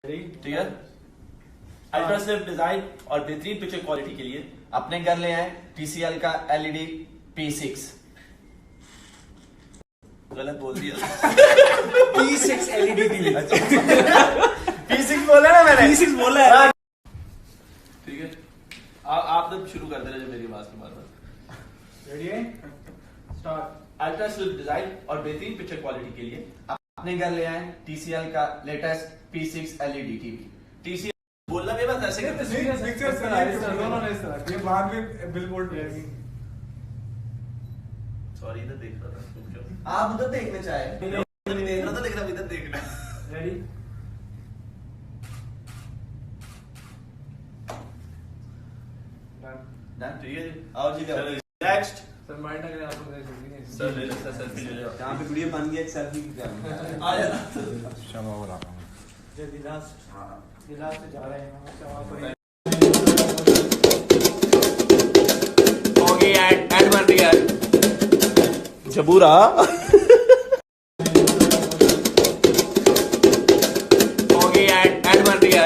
ठीक है। Ultra slim design और बेहतरीन पिक्चर क्वालिटी के लिए अपने घर ले आए TCL का LED P6। गलत बोल दिया। P6 LED TV. P6 बोला ना मैंने। P6 बोला है। ठीक है, आप तब शुरू कर देना जब मेरी आवाज के बाद। रेडी है? स्टार्ट। अल्ट्रा स्लिम डिजाइन और बेहतरीन पिक्चर क्वालिटी के लिए अपने घर ले आए TCL का latest P6 LED TV. TCL बोलना भी बस ऐसे करते हैं। पिक्चर से इस तरह ये बाद में बिलबोर्ड पे आएगी। सॉरी, इधर देख रहा था तुम क्यों? आप उधर देखना चाहे नहीं देख रहा था, लेकिन अब इधर देखना। रेडी? डन। ठीक है, आओ जी, चलो नेक्स्ट। सर माइंड ना करें, आपको जल्दी नहीं। सर ले लो, सर सेल्फी ले लो। यहाँ पे वीडियो बन गया, एक सेल्फी की क्या आ जाना। क्षमा हो रहा हूँ। जल्दी लास्ट। हाँ। ये लास्ट से जा रहे हैं हम क्षमा करें। हो गई ऐड बन रही है। जबूरा हो गई ऐड बन रही है।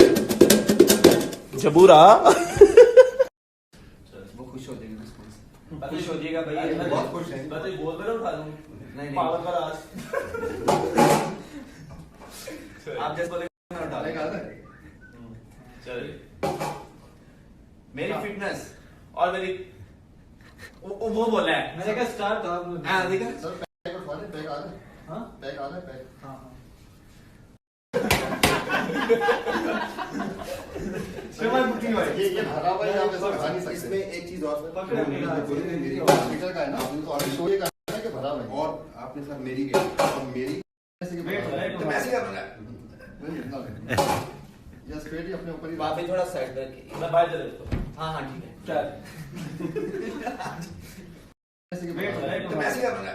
जबूरा वो खुश हो जाएंगे उसको। खुश हो जाएगा भाई, बहुत खुश है। मैं तो बोल मेरा उठा दूं। नहीं पावर पर आज। आप जैसे बोले डालेगा। चलिए, मेरी फिटनेस और मेरी वो बोला है। मैंने कहा स्टार्ट था आपने। हाँ देखा। सर पैक उठवाने, पैक आ रहा है। हाँ? पैक आ रहा है, पैक। हाँ, हाँ। ये भरा हुआ है, आप ऐसा भरा नहीं सकते। इसमें एक चीज और सर, पकड़े मेरी नहीं। जो बोली ना, मेरी स्पीकर का है ना, तो ऑडियो शो ये करना है कि भरा हुआ है। और आपने सर मेरी गई और मेरी ऐसे कि वेट, भरा हुआ है। वेट। तो मैं ऐसे कर रहा नहीं, इतना नहीं। या स्ट्रेट ही अपने ऊपर ही वहाँ पे थोड़ा साइड करके। मैं बाहर चले इसको। हाँ हाँ ठीक है। चल। ऐसे कि वेट, भरा हुआ है। वेट। तो मैं ऐसे कर रहा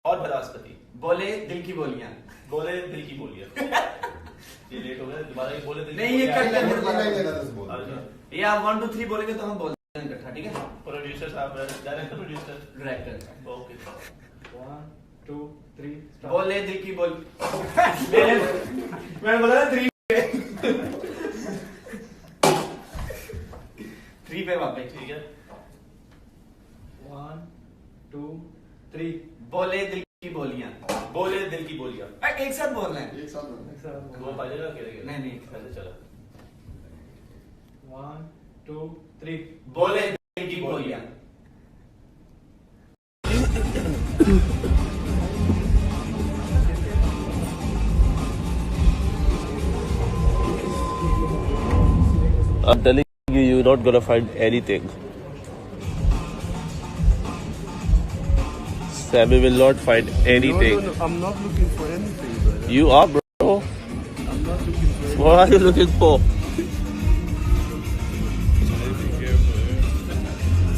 और बरास्पति बोले दिल की बोलियां। बोले दिल की बोलिए। ये लेट हो गया, दोबारा ये बोले दिल की नहीं, ये बोलियां। कर लेंगे। नहीं, नहीं, नहीं, बोल। अच्छा, ये आप 1 2 3 बोलेंगे तो हम बोल देंगे इकट्ठा, ठीक है? प्रोड्यूसर साहब, director producer. Director okay. 1 2 3 start. बोले दिल की बोल। मैंने बोला ना 3 3 पे वापस। ठीक है। 1 2 3 बोले दिल की बोलियां। बोले दिल की बोलियां। एक साथ बोलना है। एक साथ बोलना है। वो बाजेगा अकेले? नहीं, नहीं। अच्छा चलो। 1 2 3 बोले दिल की बोलियां। I'm telling you, you're not gonna find anything. Sammy will not find anything. No, I'm not looking for anything, brother. You are, bro. I'm not looking for What are you looking for?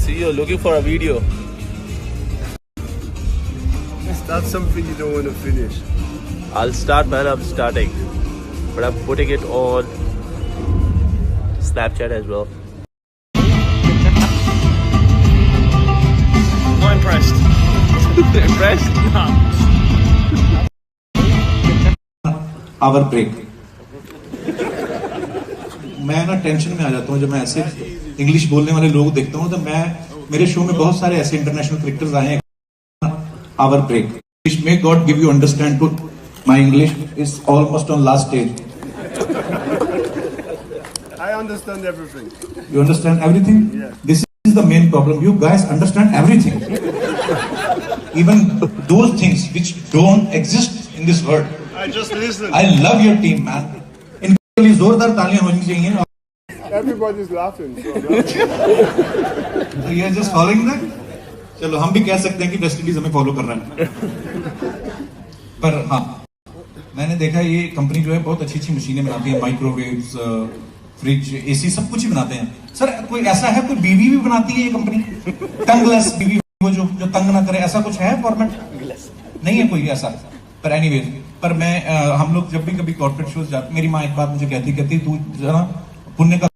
See, you're looking for a video. That's something you don't want to finish. I'll start, man. I'm starting, but I'm putting it on Snapchat as well. Not impressed. Impressed? Our break. मैं ना tension में आ जाता हूँ जब मैं ऐसे English बोलने वाले लोग देखता हूँ, तो मैं मेरे शो में बहुत सारे ऐसे इंटरनेशनल क्रिकेटर्स आए हैं। Our break. May God give you understand to my English is almost on last stage. I understand everything. You understand everything? Yeah. This is the main problem. You guys understand everything. Even those things which don't exist in this world. I just listen. I love your team, man. इनके लिए जोरदार तालियां होनी चाहिए। Everybody's laughing. So I'm laughing. So you are just following that? चलो हम भी कह सकते हैं कि वेस्ट इंडीज हमें फॉलो कर रहा है। पर हाँ, मैंने देखा ये कंपनी जो है बहुत अच्छी अच्छी मशीनें बनाती है, माइक्रोवेव्स, फ्रिज, एसी, सब कुछ ही बनाते हैं। सर कोई ऐसा है, कोई बीवी भी बनाती है ये कंपनी? टंगलेस बीवी, वो जो तंग ना करे, ऐसा कुछ है फॉर्मेट? नहीं है कोई ऐसा। पर एनीवेज, पर मैं हम लोग जब भी कभी कॉर्पोरेट शोज जाते, मेरी माँ एक बात मुझे कहती तू जरा पुण्य का